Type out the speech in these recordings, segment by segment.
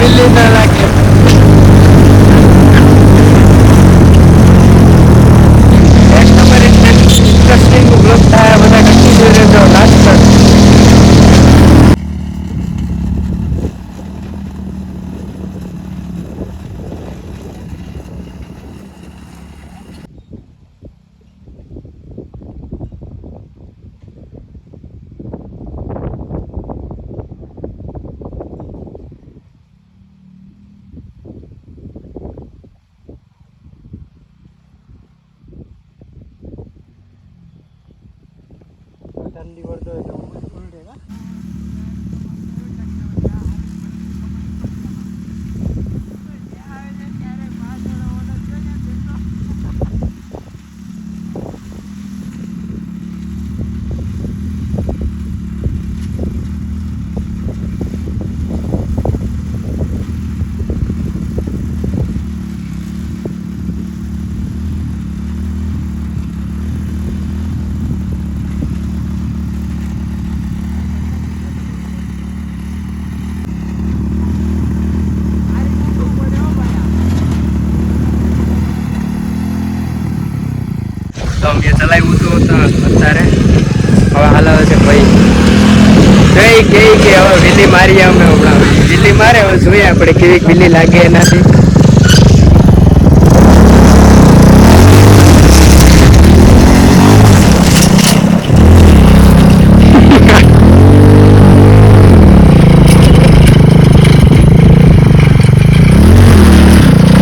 વેલી ના લાગે. એક નંબર ઇન્ટરેસ્ટિંગ બ્લોગ થાય બધા કન્ટિન્યુ રહેજો લાસ્ટ તક. ठंडी वर्दो है तो फुल रहेगा. તો અમે ચલાવ્યું હતું અત્યારે હવે હાલાવે છે ભાઈ ગઈ કે હવે વિલી મારીએ અમે હમણાં વિલી મારે હવે જોઈએ આપણે કેવી વિલી લાગે એનાથી.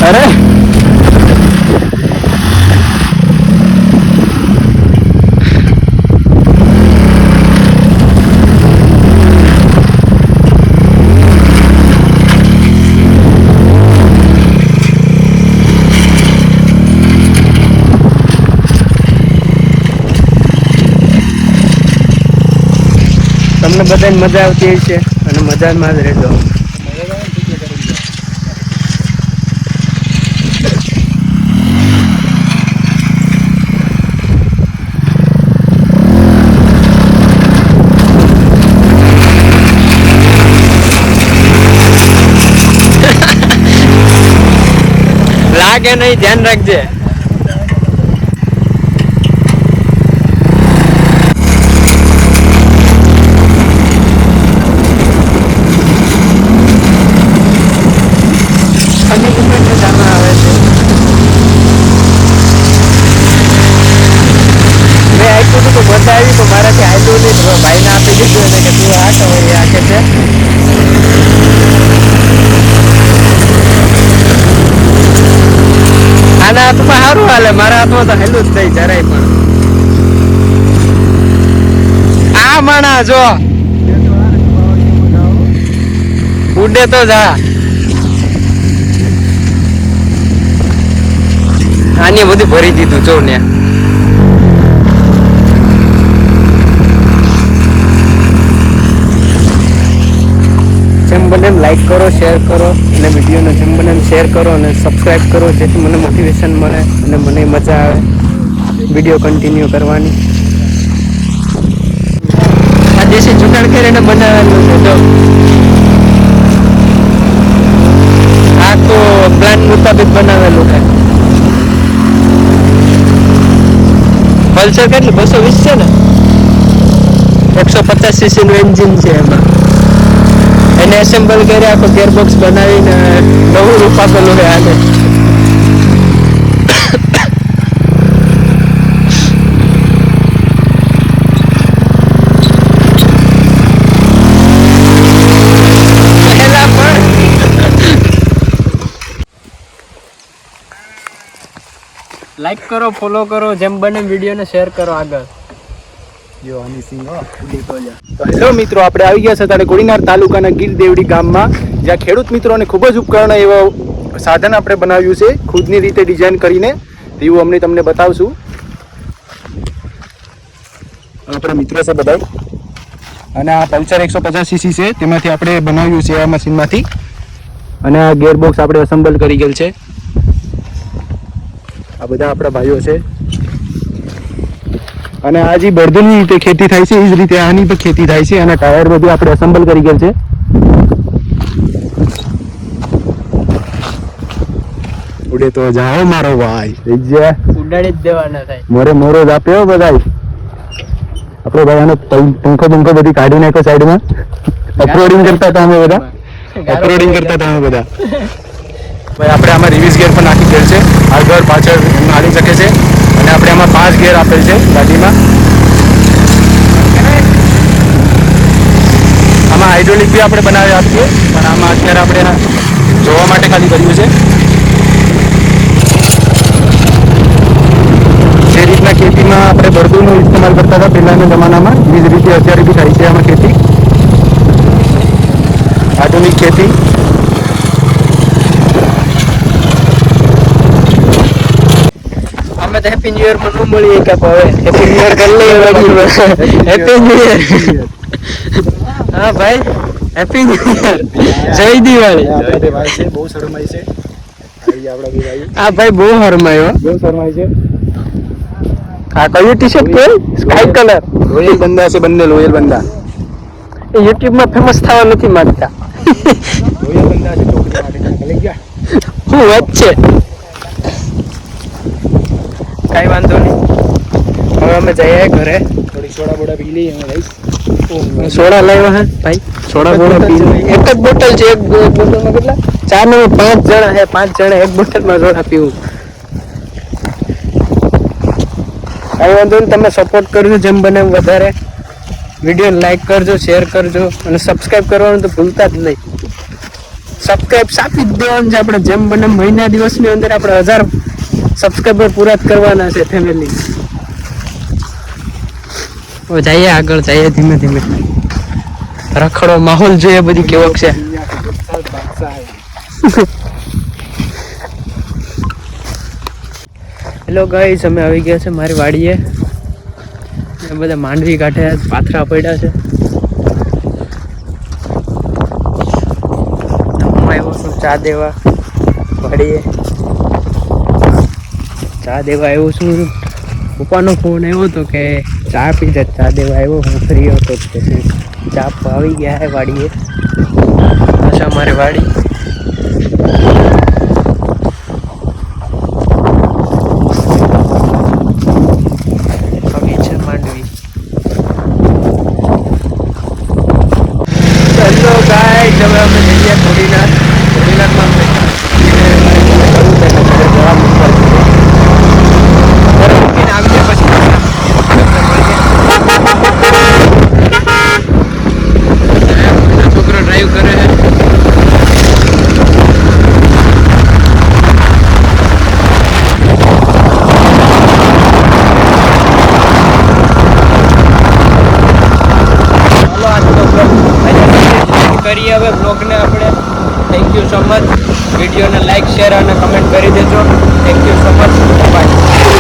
અરે તમને બધાને મજા આવતી હશે અને મજામાં જ રહેજો. લાગે નહીં, ધ્યાન રાખજે. મારાથી આયલું નહીં, ભાઈને આપી દીધું એને કે તું આ ખબર આ કે છે. આના હાથમાં સારું હાલે, મારા હાથમાં તો હેલું જ થઈ જરાય પણ. આ માણા જો ઉડે તો જા. આને બધું ભરી દીધું જો ને. જેમ બને એમ લાઈક કરો, શેર કરો અને વિડીયોને જેમ બને એમ શેર કરો અને સબસ્ક્રાઈબ કરો, જેથી મને મોટિવેશન મળે અને મને મજા આવે વિડીયો કન્ટિન્યુ કરવાની. આ દેશી જુગાડ કરીને બનાવેલું છે જો. આ તો પ્લાન મુતાબિક બનાવેલું છે. પલ્સર કેટલું 220 છે ને, 150 cc નું એન્જિન છે એમાં. એને એસેમ્બલ કરી આખો ગેરબોક્સ બનાવીને નવું રૂપ આપેલું છે આને. લાઈક કરો, ફોલો કરો, જેમ બને વિડીયોને શેર કરો આગળ. હેલો મિત્રો, આપણે આવી ગયા છે ત્યારે કોડીનાર તાલુકાના ગીર દેવડી ગામમાં, જ્યાં ખેડૂત મિત્રોને ખૂબ જ ઉપકરણ એવા સાધન આપણે બનાવ્યું છે ખુદની રીતે ડિઝાઇન કરીને. એવું અમને તમને બતાવશું. આપણા મિત્રો છે બધા, અને આ પલ્સર 150 cc છે, તેમાંથી આપણે બનાવ્યું છે આ મશીનમાંથી. અને આ ગેરબોક્સ આપણે એસેમ્બલ કરી ગયેલ છે. આ બધા આપણા ભાઈઓ છે. અને આ જે બળદની રીતે ખેતી થાય છે એ જ રીતે આની પણ ખેતી થાય છે. અને ટાયર બધું આપણે એસેમ્બલ કરી ગયેલ છે. ઉડે તો જાઓ મારો ભાઈ થઈ ગયા ઉડાડી જ દેવાના થાય. મોરે મોરો જ આપ્યો બધાય આપણે ભાઈ આનો પંખો બધી કાઢી નાખો સાઈડમાં અપલોડિંગ કરતા હતા અમે બધા ભાઈ આપણે આમાં રિવર્સ ગેર પણ નાખી દેલ છે આગળ પાછળ એમાં હાલી શકે છે અને આપણે આમાં 5 ગેર આપેલ છે ગાડીમાં આમાં હાઇડ્રોલિક બી આપણે બનાવી આપીએ પણ આમાં અત્યારે આપણે જોવા માટે ખાલી કર્યું છે જે રીતના ખેતીમાં આપણે બળદોનો ઇસ્તેમાલ કરતા હતા પહેલાના જમાનામાં એ જ રીતે અત્યારે બી થાય છે આમાં ખેતી આધુનિક ખેતી અમે તો હેપી ન્યુ યર માં ન મળીએ કે હવે હેપી ન્યુ યર કરી લઈએ હેપી ન્યુ યર. હા ભાઈ હેપી ન્યુ યર જય દિવાળી. બહુ શરમાય છે હા ભાઈ બહુ હરમાયો. બહુ શરમાય છે આ કયું ટી શર્ટ કે સ્કાય કલર લોયલ બંદા છે બંને લોયલ બંદા એ યુટ્યુબ માં ફેમસ થવા નથી માંગતા. લોયલ બંદા છે છોકરી માટે લઈ ગયા હું વચ્ચે કઈ વાંધો નહીં. હવે અમે જઈએ ઘરે. થોડી સોડા બોડા પી લઈએ અમે રહીશ સોડા લાવ્યા હે ભાઈ. સોડા બોડા પી એક જ બોટલ છે. એક બોટલમાં કેટલા 4 ને 5 જણા હે 5 જણા એક બોટલમાં સોડા પીવું. કઈ વાંધો નહીં. તમે સપોર્ટ કરજો જેમ બને એમ વધારે. વિડીયો લાઈક કરજો શેર કરજો અને સબસ્ક્રાઇબ કરવાનું તો ભૂલતા જ નહીં. સબસ્ક્રાઇબ આપી જ દેવાનું છે આપણે જેમ બને મહિના દિવસની અંદર આપણે 1000 સબસ્ક્રાઇબર પૂરા જ કરવાના છે ફેમિલી. જઈએ આગળ જઈએ ધીમે ધીમે. રખડો માહોલ જોઈએ બધી કેવો છે. હેલો ગાઈસ અમે આવી ગયા છે મારી વાડીએ. બધા માંડવી કાઢે પાથરા પડ્યા છે. હું આવ્યો છું ચા દેવા વાડીએ. ચા દેવા આવ્યો છું. પપ્પાનો ફોન આવ્યો હતો કે ચા પીધે ચા દેવા આવ્યો. હું ફ્રી હતો પછી ચા આવી ગયા હે વાડીએ. અચ્છા મારી વાડી માંડવી. ચલો ગાઈસ હવે અમે જઈએ થોડીનારમાં છોકરો ડ્રાઈવ કરે છે. કરીએ હવે બ્લોગને આપણે. Thank you so much. વિડીયોને લાઈક શેર અને કમેન્ટ કરી દેજો. Thank you so much. By.